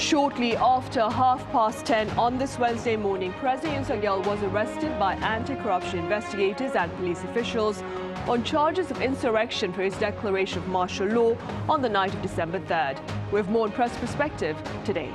Shortly after 10:30 on this Wednesday morning, President Yoon Suk Yeol was arrested by anti-corruption investigators and police officials on charges of insurrection for his declaration of martial law on the night of December 3rd. We have more on Press Perspective today.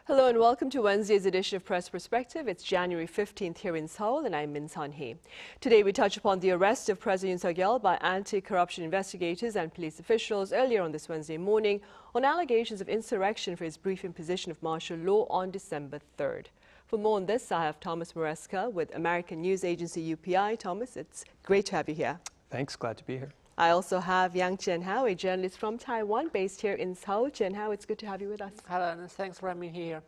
Hello and welcome to Wednesday's edition of Press Perspective. It's January 15th here in Seoul and I'm Sunhee. Today we touch upon the arrest of President Yoon Suk Yeol by anti-corruption investigators and police officials earlier on this Wednesday morning on allegations of insurrection for his brief imposition of martial law on December 3rd. For more on this, I have Thomas Maresca with American news agency UPI. Thomas, it's great to have you here. Thanks, glad to be here. I also have Yang Chien-Hao, a journalist from Taiwan based here in Seoul. Chien-Hao, it's good to have you with us. Hello, and thanks for having me here.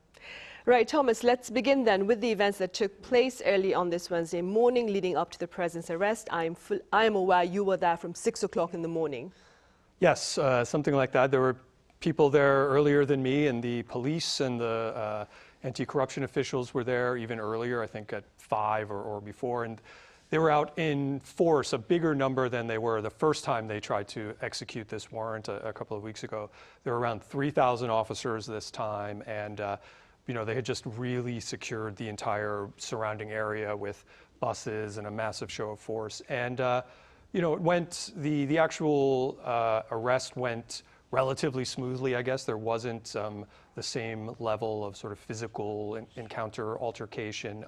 Right, Thomas, let's begin then with the events that took place early on this Wednesday morning leading up to the president's arrest. I am aware you were there from 6 o'clock in the morning. Yes, something like that. There were people there earlier than me, and the police and the anti-corruption officials were there even earlier, I think at 5 or before. And they were out in force, a bigger number than they were the first time they tried to execute this warrant a couple of weeks ago. There were around 3,000 officers this time, and they had just really secured the entire surrounding area with buses and a massive show of force. And the actual arrest went relatively smoothly, I guess. There wasn't the same level of sort of physical encounter, altercation.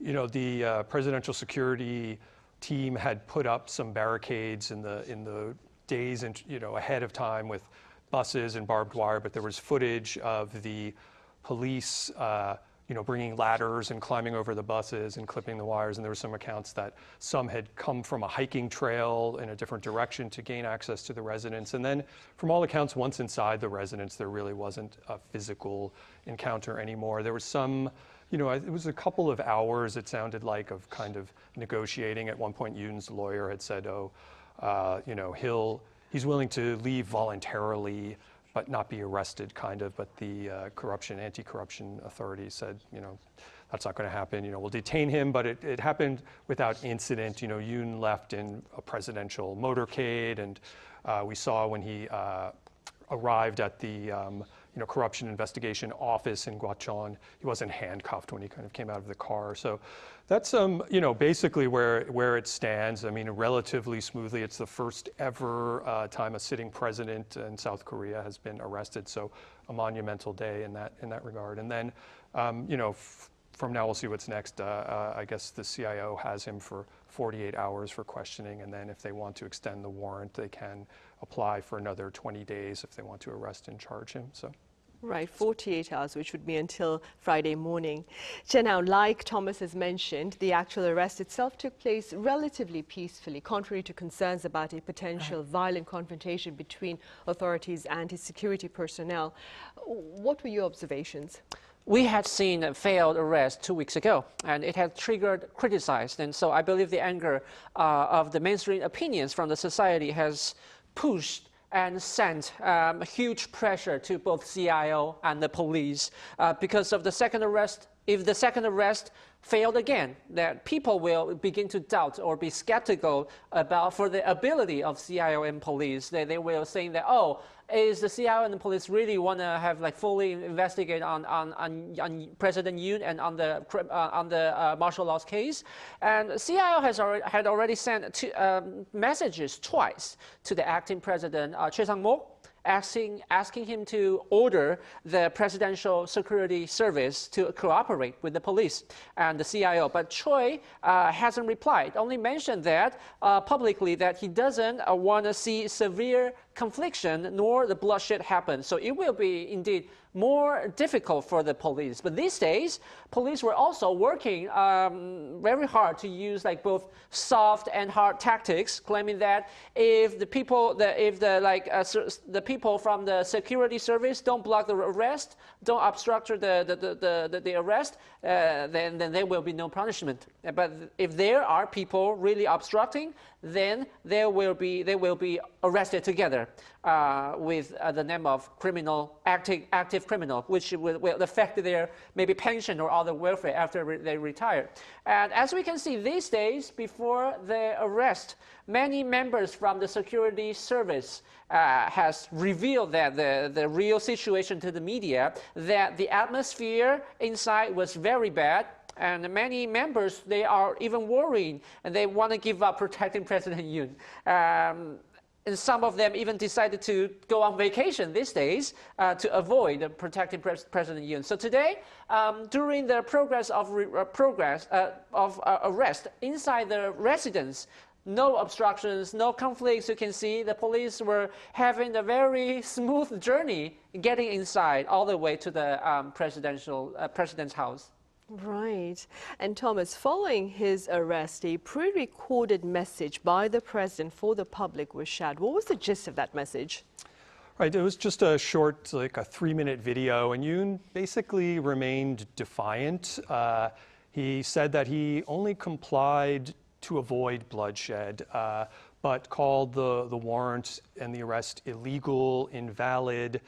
The presidential security team had put up some barricades in the days ahead of time with buses and barbed wire, but there was footage of the police bringing ladders and climbing over the buses and clipping the wires, and there were some accounts that some had come from a hiking trail in a different direction to gain access to the residence. And then from all accounts, once inside the residence, there really wasn't a physical encounter anymore. There was some it was a couple of hours, it sounded like, of kind of negotiating. At one point, Yoon's lawyer had said, he's willing to leave voluntarily, but not be arrested, kind of. But the anti-corruption authorities said, that's not going to happen. We'll detain him, but it happened without incident. Yoon left in a presidential motorcade, and we saw when he arrived at the corruption investigation office in Gwacheon, he wasn't handcuffed when he kind of came out of the car. So that's basically where it stands. I mean, relatively smoothly. It's the first ever time a sitting president in South Korea has been arrested. So a monumental day in that regard. And then from now we'll see what's next. I guess the CIO has him for 48 hours for questioning, and then if they want to extend the warrant, they can apply for another 20 days if they want to arrest and charge him. So. Right, 48 hours, which would be until Friday morning. Chien-Hao, like Thomas has mentioned, the actual arrest itself took place relatively peacefully, contrary to concerns about a potential violent confrontation between authorities and his security personnel. What were your observations? We had seen a failed arrest 2 weeks ago, and it had triggered criticized. And so I believe the anger of the mainstream opinions from the society has pushed and sent huge pressure to both CIO and the police because of the second arrest. If the second arrest failed again, that people will begin to doubt or be skeptical for the ability of CIO and police. They will say that, is the CIO and the police really want to have fully investigate on President Yoon and on the martial laws case? And CIO had already sent messages twice to the acting president Choi Sang-mok, asking him to order the Presidential Security Service to cooperate with the police and the CIO. But Choi hasn't replied, only mentioned that publicly that he doesn't want to see severe confliction nor the bloodshed happen. So it will be indeed more difficult for the police. But these days, police were also working very hard to use both soft and hard tactics, claiming that if the people, the people from the security service don't block the arrest, don't obstruct the arrest, then there will be no punishment. But if there are people really obstructing, then they will be arrested together. Twitter with the name of active criminal, which will affect their maybe pension or other welfare after they retire. And as we can see these days, before the arrest, many members from the security service has revealed that the real situation to the media, that the atmosphere inside was very bad. And many members, they are even worrying, and they want to give up protecting President Yoon. And some of them even decided to go on vacation these days to avoid protecting President Yoon. So today, during the progress of arrest inside the residence, no obstructions, no conflicts. You can see the police were having a very smooth journey getting inside all the way to the president's house. Right. And Thomas, following his arrest, a pre-recorded message by the president for the public was shared. What was the gist of that message? Right, it was just a short, like a 3-minute video, and Yoon basically remained defiant. He said that he only complied to avoid bloodshed, but called the warrant and the arrest illegal, invalid.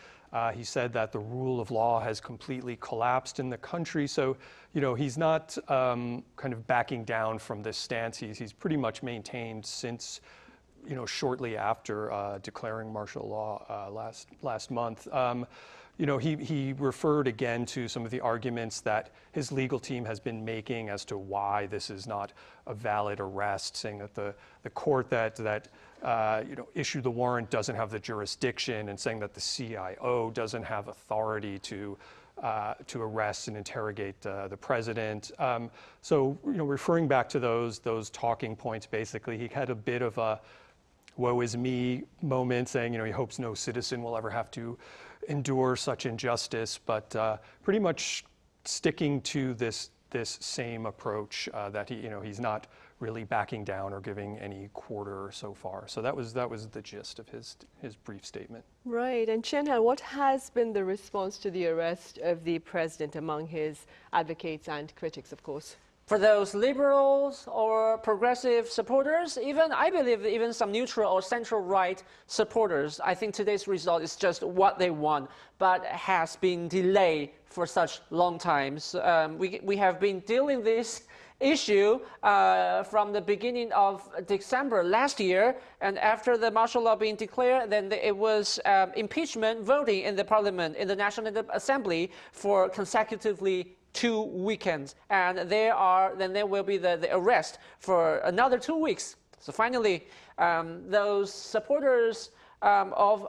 He said that the rule of law has completely collapsed in the country. So, you know, he's not kind of backing down from this stance. He's pretty much maintained since, you know, shortly after declaring martial law last month. You know, he referred again to some of the arguments that his legal team has been making as to why this is not a valid arrest, saying that the court that you know, issued the warrant doesn't have the jurisdiction, and saying that the CIO doesn't have authority to arrest and interrogate the president. So, you know, referring back to those talking points, basically, he had a bit of a woe is me moment, saying, you know, he hopes no citizen will ever have to endure such injustice, but pretty much sticking to this same approach that he's not really backing down or giving any quarter so far. So that was the gist of his brief statement. Right. And Chien-Hao, what has been the response to the arrest of the president among his advocates and critics, of course? For those liberals or progressive supporters, I believe even some neutral or central-right supporters, I think today's result is just what they want, but has been delayed for such long times. We have been dealing this issue from the beginning of December last year, and after the martial law being declared, then it was impeachment voting in the parliament, in the National Assembly for consecutively 2 weekends, and then there will be the arrest for another 2 weeks. So finally, those supporters of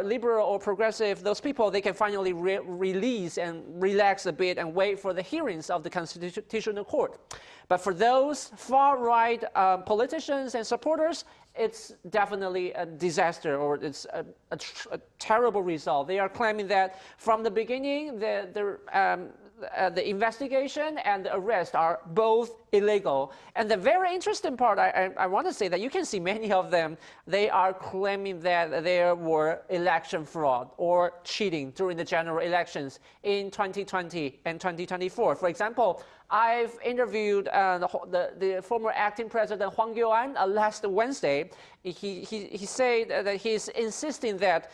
liberal or progressive, those people, they can finally release and relax a bit and wait for the hearings of the Constitutional Court. But for those far-right politicians and supporters, it's definitely a disaster, or it's a terrible result. They are claiming that from the beginning, the investigation and the arrest are both illegal. And the very interesting part, I want to say that you can see many of them, they are claiming that there were election fraud or cheating during the general elections in 2020 and 2024. For example, I've interviewed the former acting president Hwang Kyo-an last Wednesday. He said that he's insisting that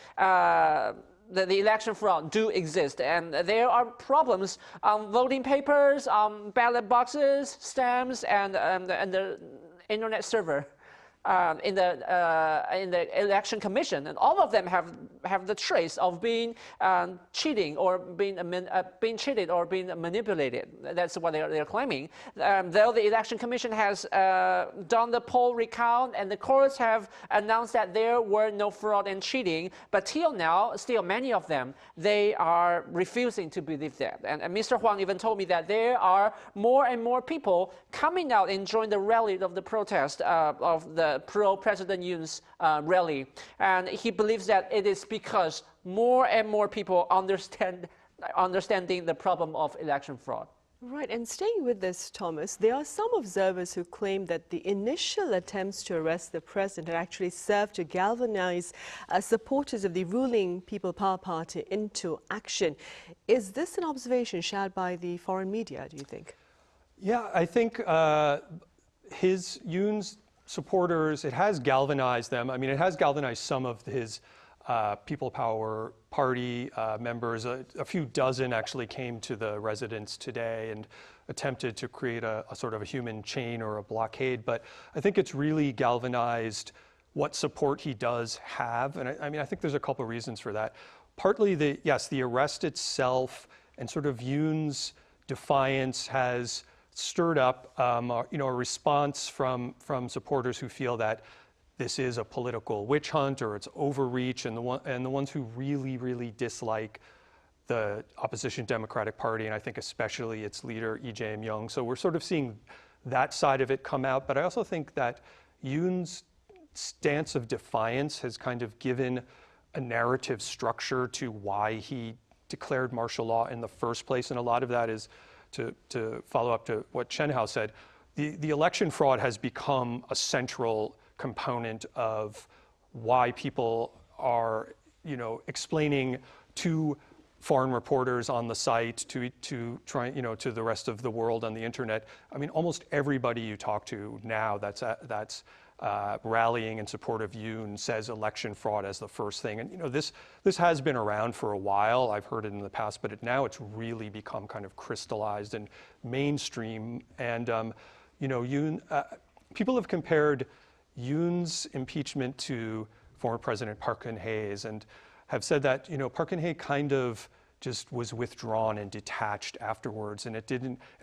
the election fraud do exist, and there are problems on voting papers, on ballot boxes, stamps, and the internet server in the election commission, and all of them have the trace of being cheating or being cheated or being manipulated. That's what they're claiming. Though the election commission has done the poll recount and the courts have announced that there were no fraud and cheating, but till now, still many of them, they are refusing to believe that. And Mr. Hwang even told me that there are more and more people coming out and join the rally of the protest of the pro-President Yoon's rally. And he believes that it is because more and more people understanding the problem of election fraud. Right, and staying with this, Thomas, there are some observers who claim that the initial attempts to arrest the president had actually served to galvanize supporters of the ruling People Power Party into action. Is this an observation shared by the foreign media, do you think? Yeah, I think Yoon's supporters. It has galvanized them. I mean, it has galvanized some of his People Power Party members. A few dozen actually came to the residence today and attempted to create a sort of a human chain or a blockade. But I think it's really galvanized what support he does have. And I mean, I think there's a couple of reasons for that. Partly, the arrest itself and sort of Yoon's defiance has stirred up a response from supporters who feel that this is a political witch hunt or it's overreach, and the ones who really, really dislike the opposition Democratic Party, and I think especially its leader, Lee Jae-myung. So we're sort of seeing that side of it come out. But I also think that Yoon's stance of defiance has kind of given a narrative structure to why he declared martial law in the first place. And a lot of that is, to follow up to what Chien-Hao said, the election fraud has become a central component of why people are, explaining to foreign reporters on the site, to try, to the rest of the world on the internet. I mean, almost everybody you talk to now that's rallying in support of Yoon says election fraud as the first thing. And this has been around for a while. I've heard it in the past, but now it's really become kind of crystallized and mainstream. And Yoon, people have compared Yoon's impeachment to former President Park Geun-hye's and have said that Park Geun-hye kind of just was withdrawn and detached afterwards, and it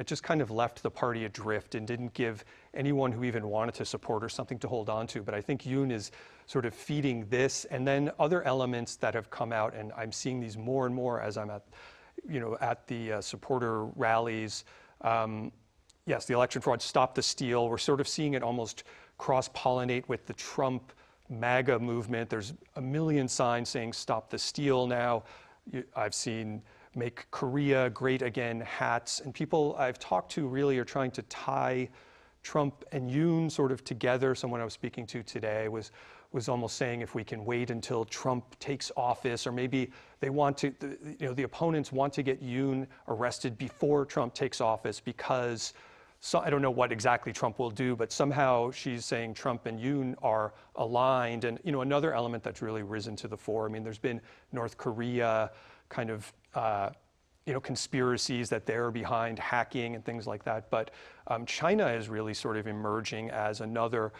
just kind of left the party adrift and didn't give anyone who even wanted to support her something to hold on to. But I think Yoon is sort of feeding this, and then other elements that have come out, and I'm seeing these more and more as I'm at the supporter rallies. Yes, the election fraud, stop the steal. We're sort of seeing it almost cross-pollinate with the Trump MAGA movement. There's a million signs saying stop the steal now. I've seen Make Korea Great Again hats, and people I've talked to really are trying to tie Trump and Yoon sort of together. Someone I was speaking to today was almost saying if we can wait until Trump takes office, or maybe they want to, the opponents want to get Yoon arrested before Trump takes office because I don't know what exactly Trump will do, but somehow she's saying Trump and Yoon are aligned. And another element that's really risen to the fore. I mean, there's been North Korea kind of conspiracies that they're behind hacking and things like that. But China is really sort of emerging as another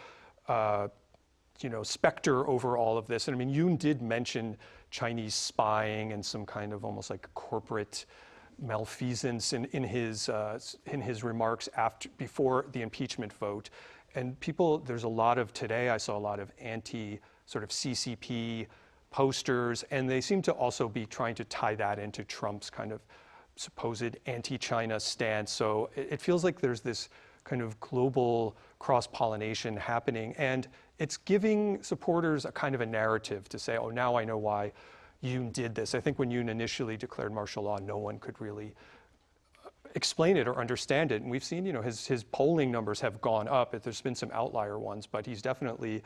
specter over all of this. And I mean, Yoon did mention Chinese spying and some kind of almost like corporate malfeasance in his remarks before the impeachment vote. And there's a lot of, today I saw a lot of anti sort of CCP posters, and they seem to also be trying to tie that into Trump's kind of supposed anti-China stance. So it feels like there's this kind of global cross-pollination happening, and it's giving supporters a kind of a narrative to say, oh, now I know why Yoon did this. I think when Yoon initially declared martial law, no one could really explain it or understand it. And we've seen, his polling numbers have gone up. There's been some outlier ones, but he's definitely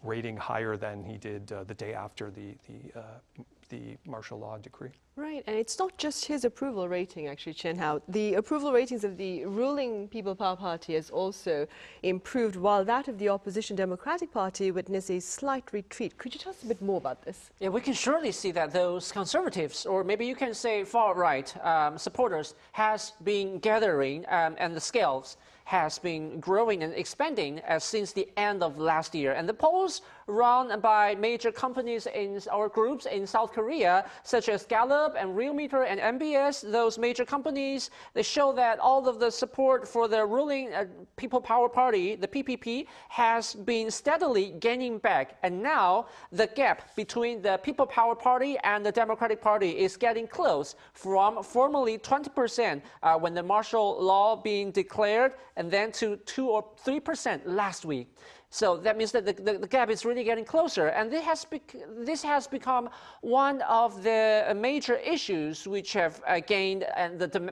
rating higher than he did the day after the martial law decree. Right, and it's not just his approval rating, actually, Chien-Hao. The approval ratings of the ruling People Power Party has also improved, while that of the opposition Democratic Party witnessed a slight retreat. Could you tell us a bit more about this? Yeah, we can surely see that those conservatives, or maybe you can say far-right supporters, has been gathering, and the scales has been growing and expanding since the end of last year. And the polls run by major companies or groups in South Korea, such as Gallup and Realmeter and MBS, those major companies, they show that all of the support for the ruling People Power Party, the PPP, has been steadily gaining back. And now the gap between the People Power Party and the Democratic Party is getting close, from formerly 20% when the martial law being declared, and then to 2 or 3% last week. So that means that the gap is really getting closer, and this has become one of the major issues which have gained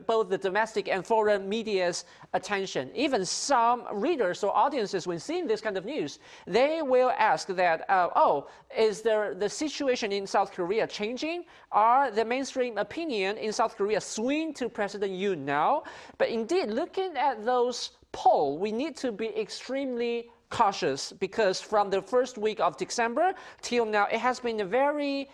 both the domestic and foreign media's attention. Even some readers or audiences, when seeing this kind of news, they will ask that, is the situation in South Korea changing? Are the mainstream opinion in South Korea swing to President Yoon now? But indeed, looking at those poll, we need to be extremely cautious because from the first week of December till now, it has been a very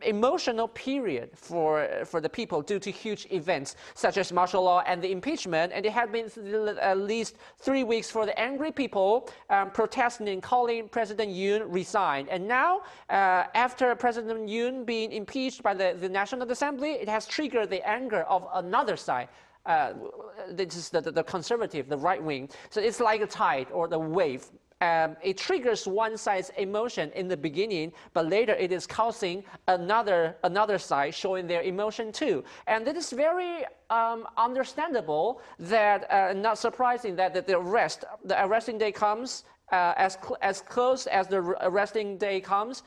emotional period for the people due to huge events such as martial law and the impeachment. And it had been at least 3 weeks for the angry people protesting and calling President Yoon resign. And now, after President Yoon being impeached by the National Assembly, it has triggered the anger of another side. This is the conservative, the right wing. So it's like a tide or the wave. It triggers one side's emotion in the beginning, but later it is causing another side showing their emotion too. And it is very understandable that, not surprising that the arresting day comes. As close as the arresting day comes,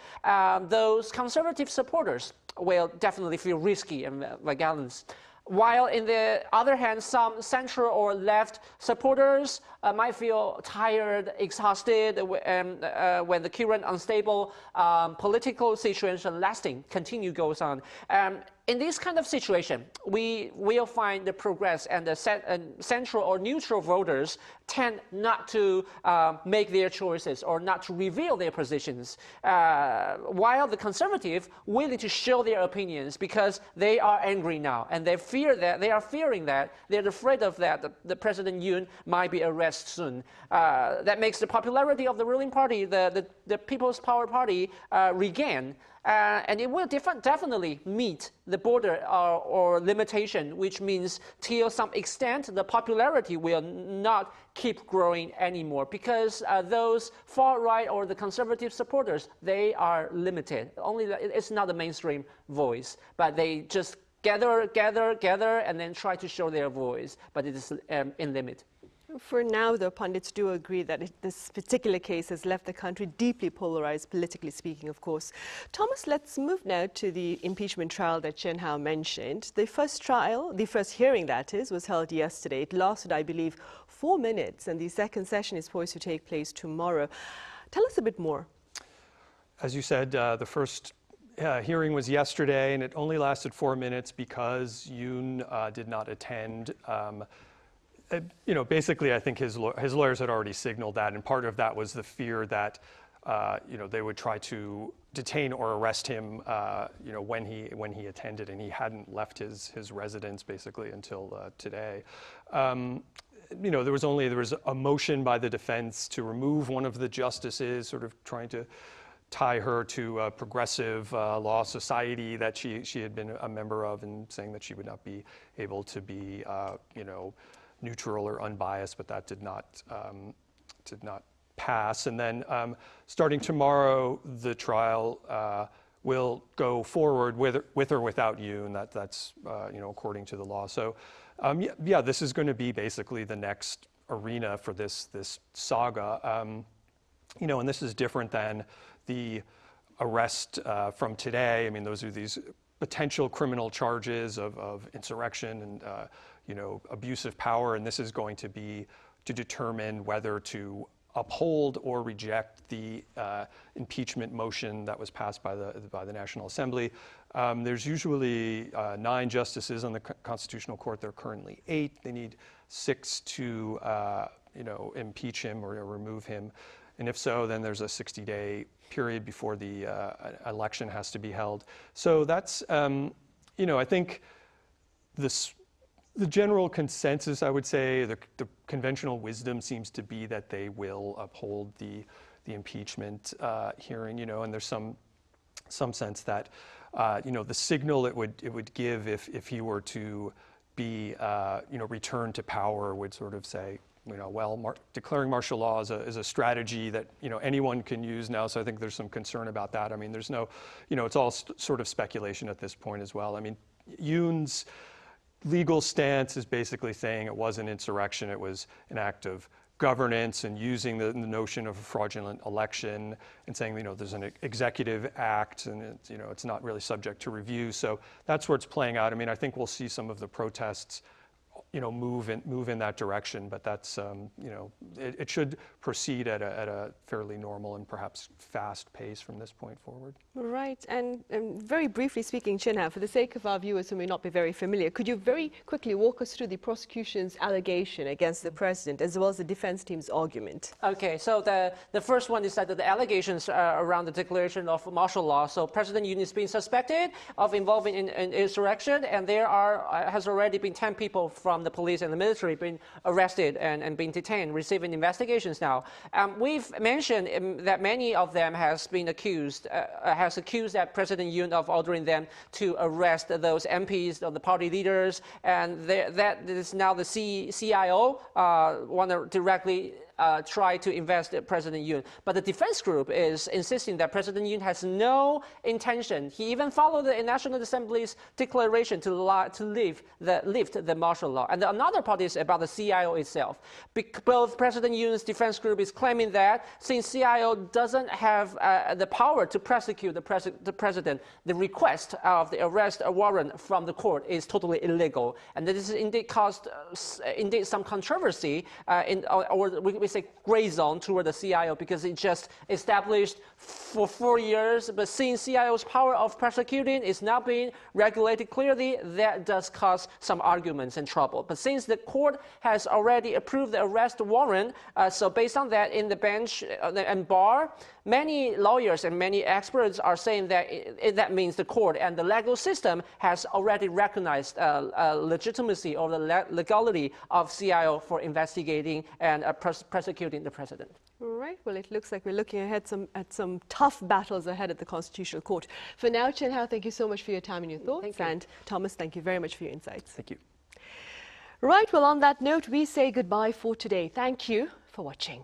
those conservative supporters will definitely feel risky and violence. While in the other hand, some central or left supporters might feel tired, exhausted when the current unstable political situation goes on. In this kind of situation, we will find the progress and the central or neutral voters tend not to make their choices or not to reveal their positions, while the conservative willing to show their opinions because they are angry now and they are fearing that they're afraid of that the President Yoon might be arrested soon. That makes the popularity of the ruling party, the People's Power Party, regain. And it will definitely meet the border or limitation, which means till some extent the popularity will not keep growing anymore because those far right or the conservative supporters, they are limited. It's not the mainstream voice, but they just gather, and then try to show their voice, but it is in limit. For now, the pundits do agree that this particular case has left the country deeply polarized, politically speaking, of course. Thomas, let's move now to the impeachment trial that Chien-Hao mentioned. The first hearing that is, was held yesterday. It lasted, I believe, 4 minutes, and the second session is poised to take place tomorrow. Tell us a bit more. As you said, the first hearing was yesterday, and it only lasted 4 minutes because Yoon did not attend. Basically, I think his lawyers had already signaled that, and part of that was the fear that, they would try to detain or arrest him, when he attended, and he hadn't left his residence basically until today. There was a motion by the defense to remove one of the justices, sort of trying to tie her to a progressive law society that she had been a member of, and saying that she would not be able to be, neutral or unbiased, but that did not pass. And then starting tomorrow, the trial will go forward with or without Yoon. That's according to the law. So this is going to be basically the next arena for this saga. And this is different than the arrest from today. I mean, those are these potential criminal charges of insurrection and abuse of power, and this is going to be to determine whether to uphold or reject the impeachment motion that was passed by the National Assembly. There's usually 9 justices on the Constitutional Court. There are currently 8. They need 6 to impeach him or remove him, and if so, then there's a 60-day period before the election has to be held. So that's I think the general consensus, I would say, the conventional wisdom seems to be that they will uphold the impeachment hearing, and there's some sense that, the signal it would give if he were to be, returned to power would sort of say, declaring martial law is a strategy that, anyone can use now. So I think there's some concern about that. I mean, there's no, it's all sort of speculation at this point as well. I mean, Yoon's legal stance is basically saying it was an insurrection. It was an act of governance and using the notion of a fraudulent election and saying, there's an executive act and it's not really subject to review. So that's where it's playing out. I mean, I think we'll see some of the protests, move in that direction. But that's, it should proceed at a fairly normal and perhaps fast pace from this point forward. Right. And very briefly speaking, Chien-Hao, for the sake of our viewers who may not be very familiar, could you very quickly walk us through the prosecution's allegation against the president as well as the defense team's argument? Okay, so the first one is that the allegations around the declaration of martial law. So President Yoon is being suspected of involving in insurrection, and there has already been 10 people from the police and the military been arrested and been detained, receiving investigations now. We've mentioned that many of them has accused that President Yoon of ordering them to arrest those MPs, the party leaders, and that is now the CIO want to directly try to invest President Yoon. But the defense group is insisting that President Yoon has no intention. He even followed the National Assembly's declaration to lift the martial law. And another part is about the CIO itself. Both President Yoon's defense group is claiming that since CIO doesn't have the power to prosecute the president, the request of the arrest warrant from the court is totally illegal. And this indeed caused some controversy we say gray zone toward the CIO, because it just established for 4 years. But since CIO's power of prosecuting is not being regulated clearly, that does cause some arguments and trouble. But since the court has already approved the arrest warrant, so based on that, in the bench and bar, many lawyers and many experts are saying that that means the court and the legal system has already recognized legitimacy or the legality of CIO for investigating and prosecuting the president. Right. Well, it looks like we're looking ahead at some tough battles ahead at the Constitutional Court. For now, Chien-Hao, thank you so much for your time and your thoughts. Thank you. And Thomas, thank you very much for your insights. Thank you. Right. Well, on that note, we say goodbye for today. Thank you for watching.